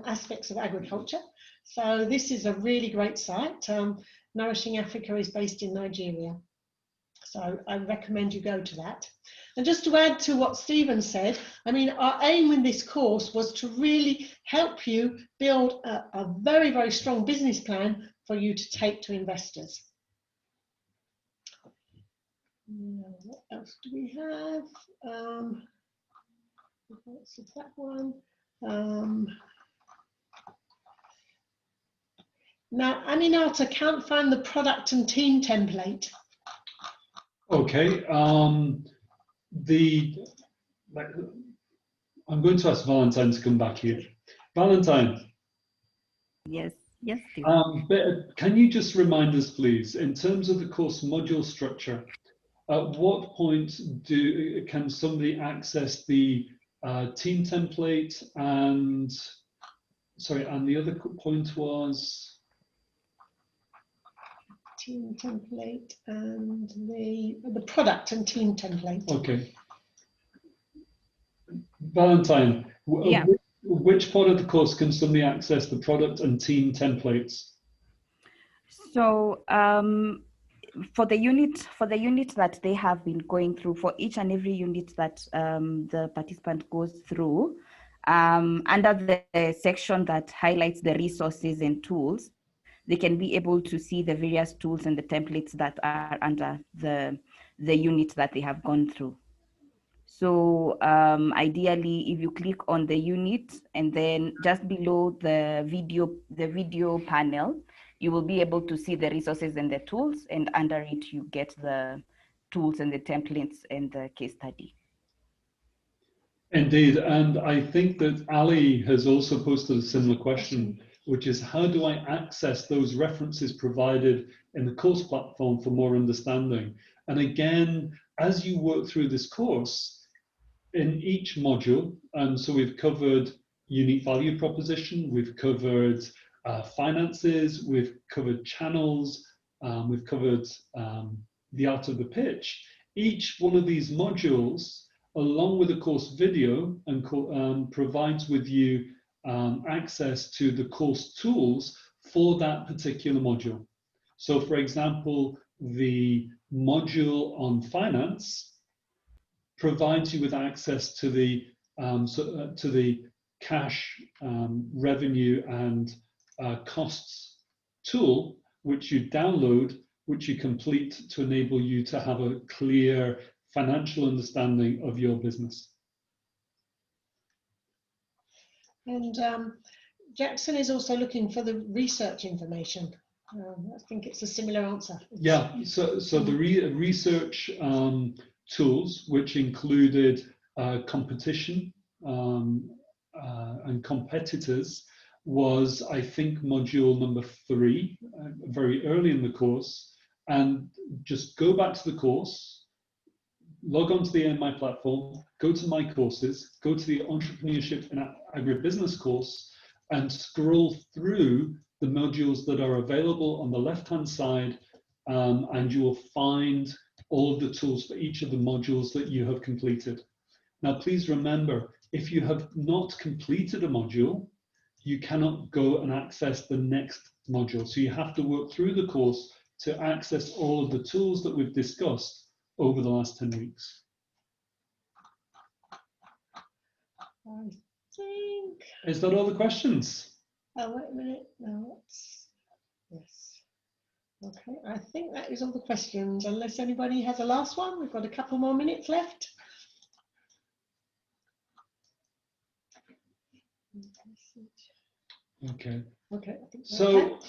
aspects of agriculture. So this is a really great site. Nourishing Africa is based in Nigeria. So I recommend you go to that. And just to add to what Stephen said, I mean, our aim in this course was to really help you build a very, very strong business plan for you to take to investors. What else do we have? What's that one? Now, Aminata can't find the product and team template. Okay. I'm going to ask Valentine to come back here. Valentine. Yes, yes, Steve. Can you just remind us, please, in terms of the course module structure, at what point can somebody access the team template and, sorry, and the other point was? Team template and the product and team template. Okay. Valentine, yeah. Which part of the course can somebody access the product and team templates? So for the unit that they have been going through, for each and every unit that the participant goes through, under the section that highlights the resources and tools, they can be able to see the various tools and the templates that are under the unit that they have gone through. So ideally, if you click on the unit and then just below the video panel, you will be able to see the resources and the tools, and under it you get the tools and the templates and the case study. Indeed, and I think that Ali has also posted a similar question, which is how do I access those references provided in the course platform for more understanding? And again, as you work through this course, in each module, so we've covered unique value proposition, we've covered finances, we've covered channels, we've covered the art of the pitch. Each one of these modules, along with the course video, and provides with you access to the course tools for that particular module. So for example, the module on finance provides you with access to the cash revenue and costs tool, which you download, which you complete to enable you to have a clear financial understanding of your business. And Jackson is also looking for the research information. I think it's a similar answer. Yeah, so the research tools, which included competition and competitors, was, I think, module number 3, very early in the course. And just go back to the course, log on to the AMI platform, go to my courses, go to the Entrepreneurship and Agribusiness course, and scroll through the modules that are available on the left-hand side, and you will find all of the tools for each of the modules that you have completed. Now, please remember, if you have not completed a module, you cannot go and access the next module. So you have to work through the course to access all of the tools that we've discussed over the last 10 weeks. I think. Is that all the questions? Oh, wait a minute. No, yes. Okay, I think that is all the questions, unless anybody has a last one. We've got a couple more minutes left. Okay. Okay. I think So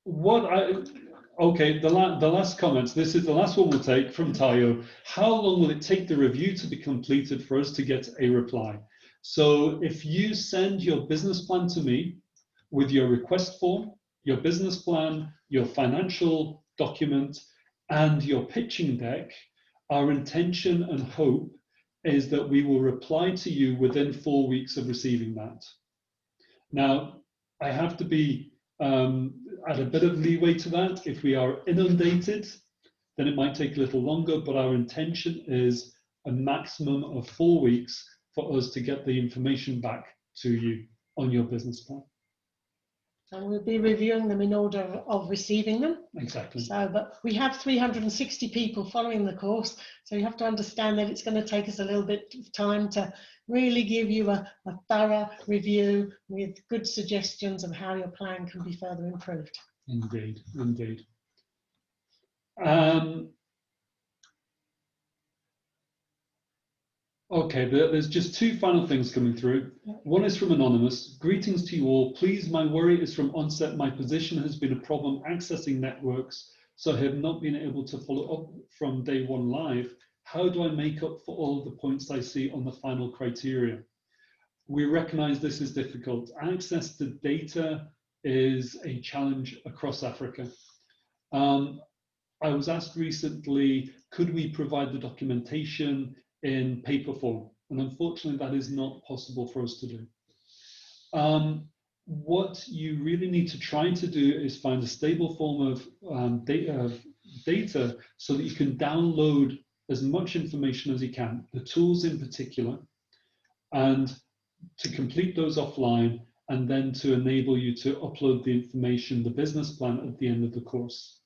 the last comments, this is the last one we'll take from Tayo. How long will it take the review to be completed for us to get a reply? So if you send your business plan to me with your request form, your business plan, your financial document, and your pitching deck, our intention and hope is that we will reply to you within 4 weeks of receiving that. Now, I have to be add a bit of leeway to that. If we are inundated, then it might take a little longer, but our intention is a maximum of 4 weeks for us to get the information back to you on your business plan. And we'll be reviewing them in order of receiving them. Exactly. So, but we have 360 people following the course, so you have to understand that it's going to take us a little bit of time to really give you a thorough review with good suggestions of how your plan can be further improved. Indeed, indeed. Okay, there's just 2 final things coming through. One is from Anonymous. Greetings to you all. Please, my worry is from onset. My position has been a problem accessing networks, so I have not been able to follow up from day 1 live. How do I make up for all of the points I see on the final criteria? We recognize this is difficult. Access to data is a challenge across Africa. I was asked recently, could we provide the documentation in paper form? And unfortunately, that is not possible for us to do. What you really need to try to do is find a stable form of data so that you can download as much information as you can, the tools in particular, and to complete those offline, and then to enable you to upload the information, the business plan, at the end of the course.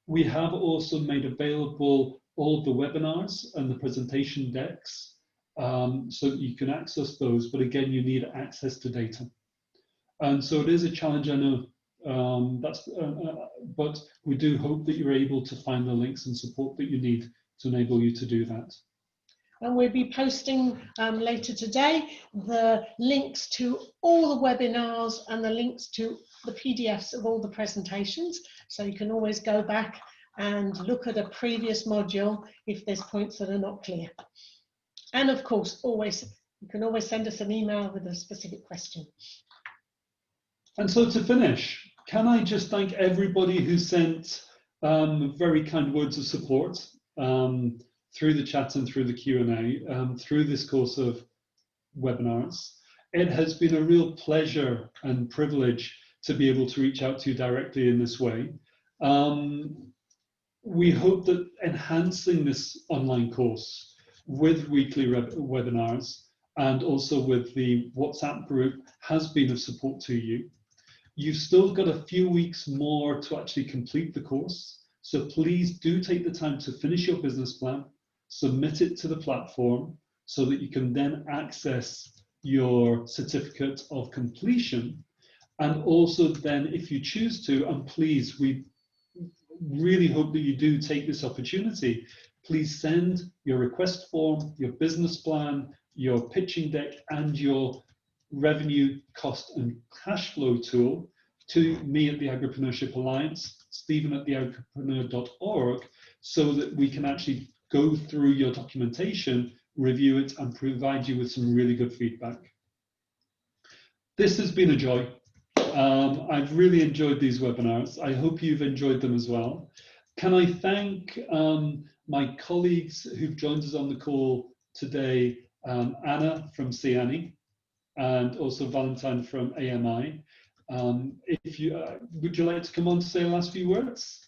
We have also made available all of the webinars and the presentation decks so that you can access those, but again, you need access to data. And so it is a challenge, I know, but we do hope that you're able to find the links and support that you need to enable you to do that. And we'll be posting later today the links to all the webinars and the links to the PDFs of all the presentations. So you can always go back and look at a previous module if there's points that are not clear. And of course, always You can always send us an email with a specific question. And so to finish, can I just thank everybody who sent very kind words of support through the chat and through the Q&A, through this course of webinars. It has been a real pleasure and privilege to be able to reach out to you directly in this way. We hope that enhancing this online course with weekly webinars and also with the WhatsApp group has been of support to you. You've still got a few weeks more to actually complete the course. So please do take the time to finish your business plan, submit it to the platform so that you can then access your certificate of completion. And also then, if you choose to, and please, we really hope that you do take this opportunity, please send your request form, your business plan, your pitching deck, and your revenue, cost, and cash flow tool to me at the Agripreneurship Alliance, Stephen at theagripreneur.org, so that we can actually go through your documentation, review it, and provide you with some really good feedback. This has been a joy. I've really enjoyed these webinars. I hope you've enjoyed them as well. Can I thank my colleagues who've joined us on the call today, Anna from CIANI and also Valentine from AMI. If you would you like to come on to say the last few words?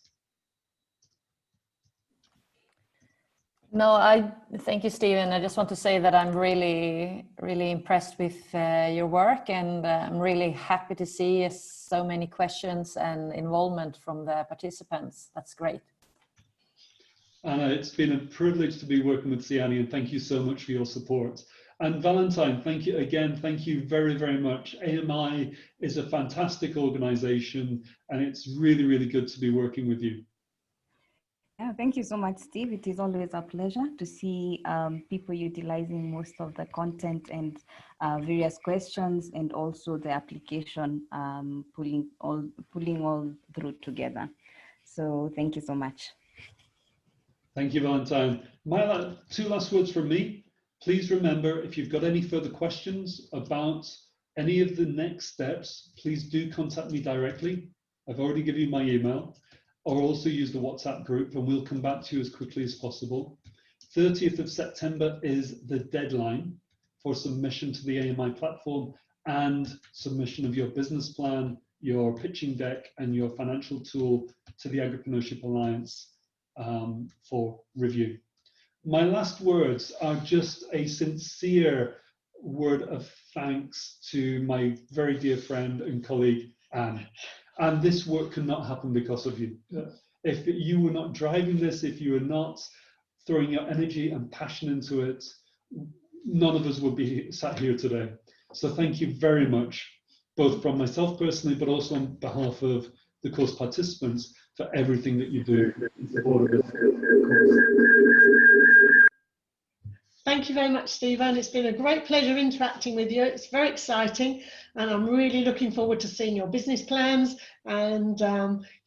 No, I thank you, Stephen. I just want to say that I'm really, really impressed with your work, and I'm really happy to see so many questions and involvement from the participants. That's great. Anna, it's been a privilege to be working with CIANI, and thank you so much for your support. And Valentine, thank you again. Thank you very, very much. AMI is a fantastic organization, and it's really, really good to be working with you. Yeah, thank you so much, Steve. It is always a pleasure to see people utilizing most of the content and various questions, and also the application pulling all through together. So thank you so much. Thank you, Valentine. My two last words from me. Please remember, if you've got any further questions about any of the next steps, please do contact me directly. I've already given you my email, or also use the WhatsApp group, and we'll come back to you as quickly as possible. 30th of September is the deadline for submission to the AMI platform and submission of your business plan, your pitching deck, and your financial tool to the Agripreneurship Alliance for review. My last words are just a sincere word of thanks to my very dear friend and colleague, Anne. And this work could not happen because of you. If you were not driving this, if you were not throwing your energy and passion into it, none of us would be sat here today. So thank you very much, both from myself personally, but also on behalf of the course participants, for everything that you do in support of this course. Thank you very much, Stephen. It's been a great pleasure interacting with you. It's very exciting, and I'm really looking forward to seeing your business plans and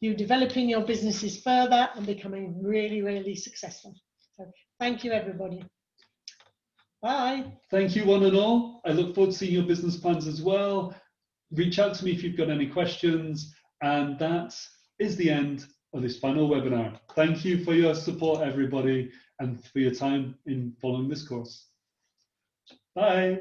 you developing your businesses further and becoming really, really successful. So thank you, everybody. Bye. Thank you, one and all. I look forward to seeing your business plans as well. Reach out to me if you've got any questions. And that is the end of this final webinar. Thank you for your support, everybody, and for your time in following this course. Bye.